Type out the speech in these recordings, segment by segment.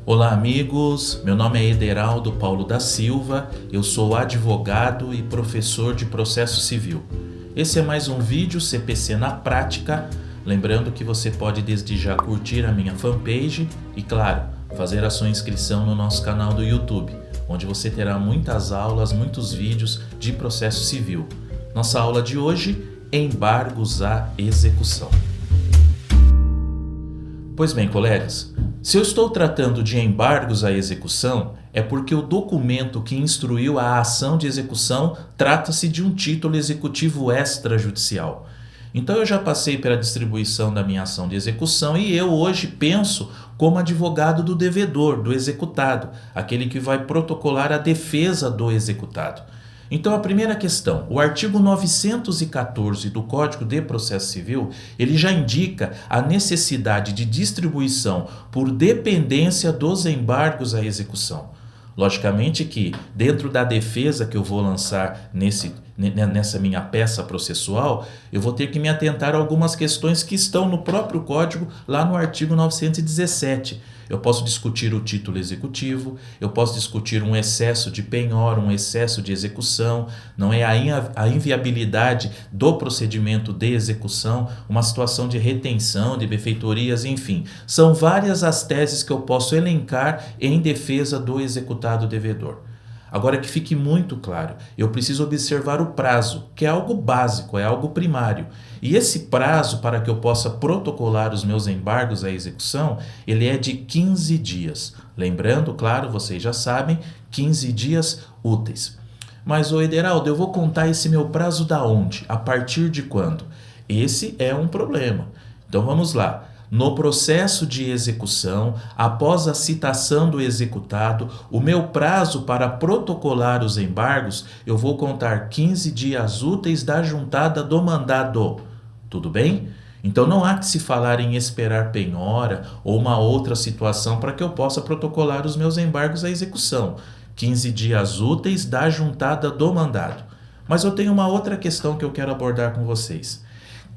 Olá, amigos. Meu nome é Ederaldo Paulo da Silva, eu sou advogado e professor de processo civil. Esse é mais um vídeo CPC na prática, lembrando que você pode desde já curtir a minha fanpage e, claro, fazer a sua inscrição no nosso canal do YouTube, onde você terá muitas aulas, muitos vídeos de processo civil. Nossa aula de hoje, embargos à execução. Pois bem, colegas, se eu estou tratando de embargos à execução, é porque o documento que instruiu a ação de execução trata-se de um título executivo extrajudicial. Então eu já passei pela distribuição da minha ação de execução e eu hoje penso como advogado do devedor, do executado, aquele que vai protocolar a defesa do executado. Então a primeira questão, o artigo 914 do Código de Processo Civil, ele já indica a necessidade de distribuição por dependência dos embargos à execução. Logicamente que dentro da defesa que eu vou lançar nessa minha peça processual, eu vou ter que me atentar a algumas questões que estão no próprio Código, lá no artigo 917. Eu posso discutir o título executivo, eu posso discutir um excesso de penhora, um excesso de execução, não é a inviabilidade do procedimento de execução, uma situação de retenção, de benfeitorias, enfim. São várias as teses que eu posso elencar em defesa do executado devedor. Agora que fique muito claro, eu preciso observar o prazo, que é algo básico, é algo primário. E esse prazo para que eu possa protocolar os meus embargos à execução, ele é de 15 dias. Lembrando, claro, vocês já sabem, 15 dias úteis. Mas, Ederaldo, eu vou contar esse meu prazo da onde? A partir de quando? Esse é um problema. Então vamos lá. No processo de execução, após a citação do executado, o meu prazo para protocolar os embargos, eu vou contar 15 dias úteis da juntada do mandado. Tudo bem? Então não há que se falar em esperar penhora ou uma outra situação para que eu possa protocolar os meus embargos à execução. 15 dias úteis da juntada do mandado. Mas eu tenho uma outra questão que eu quero abordar com vocês.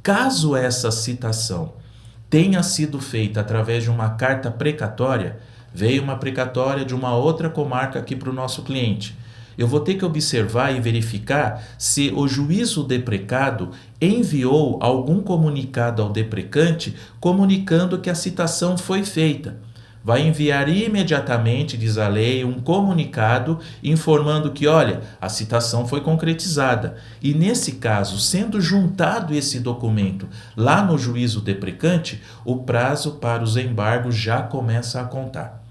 Caso essa citação tenha sido feita através de uma carta precatória, veio uma precatória de uma outra comarca aqui para o nosso cliente. Eu vou ter que observar e verificar se o juízo deprecado enviou algum comunicado ao deprecante comunicando que a citação foi feita. Vai enviar imediatamente, diz a lei, um comunicado informando que, olha, a citação foi concretizada. E nesse caso, sendo juntado esse documento lá no juízo deprecante, o prazo para os embargos já começa a contar.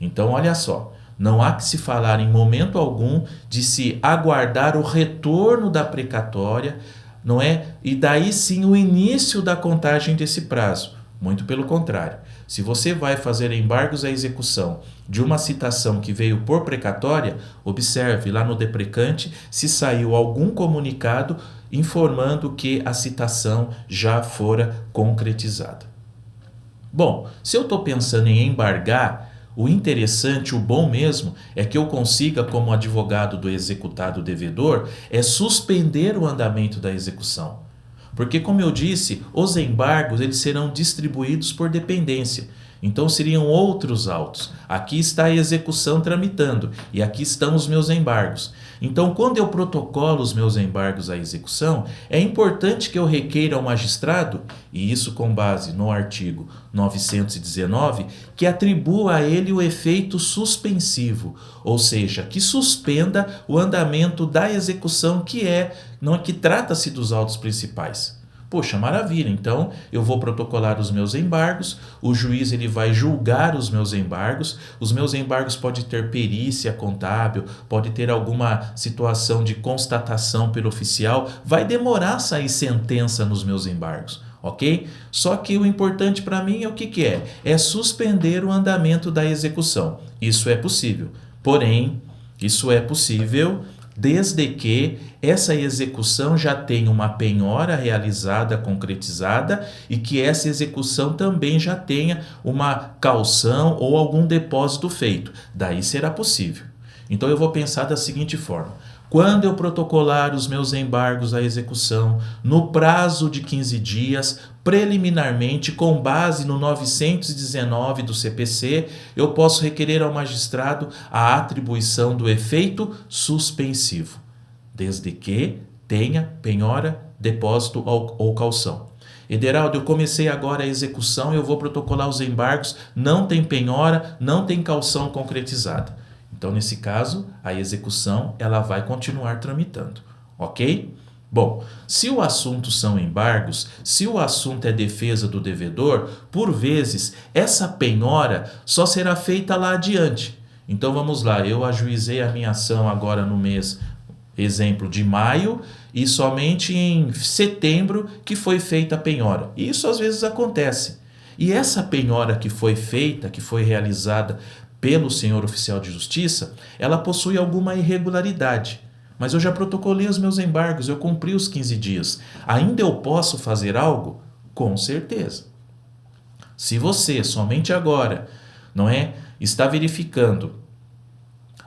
Então, olha só, não há que se falar em momento algum de se aguardar o retorno da precatória, não é? E daí sim o início da contagem desse prazo. Muito pelo contrário. Se você vai fazer embargos à execução de uma citação que veio por precatória, observe lá no deprecante se saiu algum comunicado informando que a citação já fora concretizada. Bom, se eu estou pensando em embargar, o interessante, o bom mesmo, é que eu consiga, como advogado do executado devedor, suspender o andamento da execução. Porque, como eu disse, os embargos eles serão distribuídos por dependência. Então seriam outros autos. Aqui está a execução tramitando e aqui estão os meus embargos. Então, quando eu protocolo os meus embargos à execução, é importante que eu requeira ao magistrado, e isso com base no artigo 919, que atribua a ele o efeito suspensivo, ou seja, que suspenda o andamento da execução que trata-se dos autos principais. Poxa, maravilha, então eu vou protocolar os meus embargos, o juiz ele vai julgar os meus embargos podem ter perícia contábil, pode ter alguma situação de constatação pelo oficial, vai demorar a sair sentença nos meus embargos, ok? Só que o importante para mim é o que é? É suspender o andamento da execução. Isso é possível, porém, isso é possível desde que essa execução já tenha uma penhora realizada, concretizada, e que essa execução também já tenha uma caução ou algum depósito feito. Daí será possível. Então eu vou pensar da seguinte forma: quando eu protocolar os meus embargos à execução no prazo de 15 dias, preliminarmente, com base no 919 do CPC, eu posso requerer ao magistrado a atribuição do efeito suspensivo, desde que tenha penhora, depósito ou caução. Ederaldo, eu comecei agora a execução, eu vou protocolar os embargos, não tem penhora, não tem caução concretizada. Então, nesse caso, a execução ela vai continuar tramitando, ok? Bom, se o assunto são embargos, se o assunto é defesa do devedor, por vezes, essa penhora só será feita lá adiante. Então, vamos lá, eu ajuizei a minha ação agora no mês, exemplo, de maio, e somente em setembro que foi feita a penhora. Isso às vezes acontece. E essa penhora que foi feita, que foi realizada pelo senhor oficial de justiça, ela possui alguma irregularidade. Mas eu já protocolei os meus embargos, eu cumpri os 15 dias. Ainda eu posso fazer algo? Com certeza. Se você, somente agora, está verificando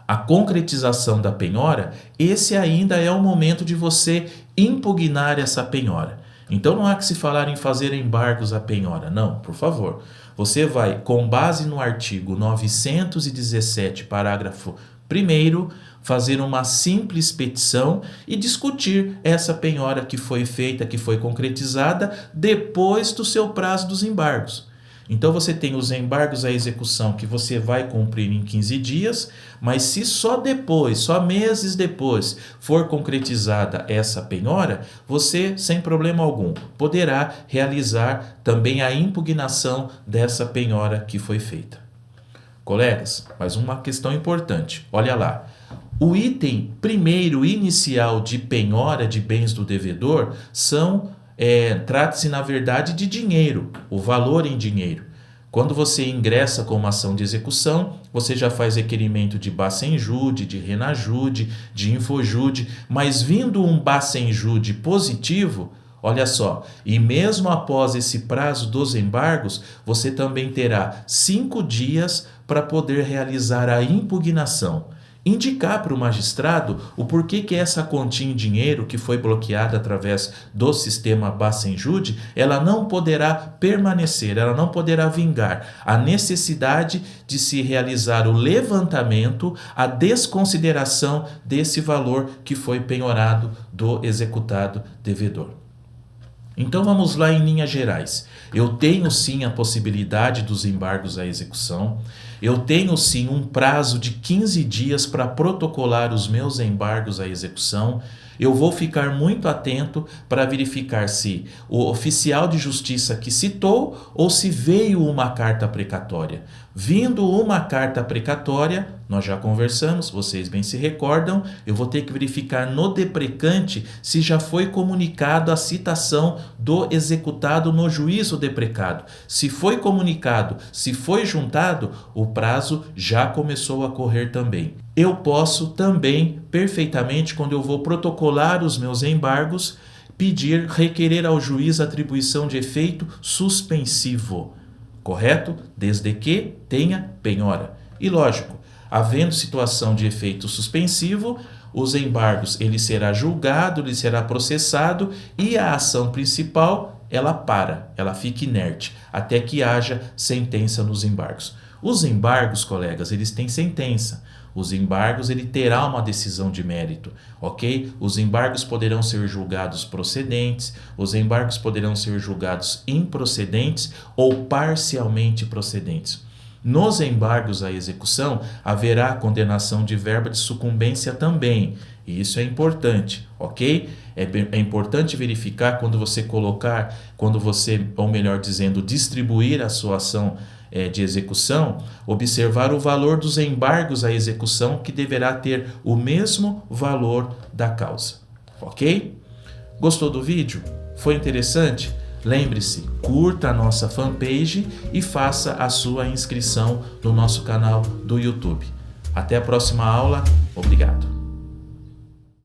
a concretização da penhora, esse ainda é o momento de você impugnar essa penhora. Então não há que se falar em fazer embargos à penhora, não, por favor. Você vai, com base no artigo 917, parágrafo 1º, fazer uma simples petição e discutir essa penhora que foi feita, que foi concretizada, depois do seu prazo dos embargos. Então você tem os embargos à execução que você vai cumprir em 15 dias, mas se só depois, só meses depois, for concretizada essa penhora, você, sem problema algum, poderá realizar também a impugnação dessa penhora que foi feita. Colegas, mais uma questão importante, olha lá. O item primeiro inicial de penhora de bens do devedor trata-se, na verdade, de dinheiro, o valor em dinheiro. Quando você ingressa com uma ação de execução, você já faz requerimento de Bacenjude, de Renajude, de Infojude, mas vindo um Bacenjude positivo, olha só, e mesmo após esse prazo dos embargos, você também terá 5 dias para poder realizar a impugnação. Indicar para o magistrado o porquê que essa continha em dinheiro que foi bloqueada através do sistema Bacenjude, ela não poderá permanecer, ela não poderá vingar. A necessidade de se realizar o levantamento, a desconsideração desse valor que foi penhorado do executado devedor. Então vamos lá em linhas gerais. Eu tenho sim a possibilidade dos embargos à execução, eu tenho sim um prazo de 15 dias para protocolar os meus embargos à execução. Eu vou ficar muito atento para verificar se o oficial de justiça que citou ou se veio uma carta precatória. Vindo uma carta precatória, nós já conversamos, vocês bem se recordam, eu vou ter que verificar no deprecante se já foi comunicado a citação do executado no juízo deprecado. Se foi comunicado, se foi juntado, o prazo já começou a correr também. Eu posso também, perfeitamente, quando eu vou protocolar os meus embargos, requerer ao juiz a atribuição de efeito suspensivo, correto? Desde que tenha penhora. E lógico, havendo situação de efeito suspensivo, os embargos ele será julgado, ele será processado e a ação principal ela fica inerte, até que haja sentença nos embargos. Os embargos, colegas, eles têm sentença. Os embargos, ele terá uma decisão de mérito, ok? Os embargos poderão ser julgados procedentes, os embargos poderão ser julgados improcedentes ou parcialmente procedentes. Nos embargos à execução, haverá condenação de verba de sucumbência também, e isso é importante, ok? É importante verificar quando você ou melhor dizendo, distribuir a sua ação de execução, observar o valor dos embargos à execução, que deverá ter o mesmo valor da causa, ok? Gostou do vídeo? Foi interessante? Lembre-se, curta a nossa fanpage e faça a sua inscrição no nosso canal do YouTube. Até a próxima aula, obrigado.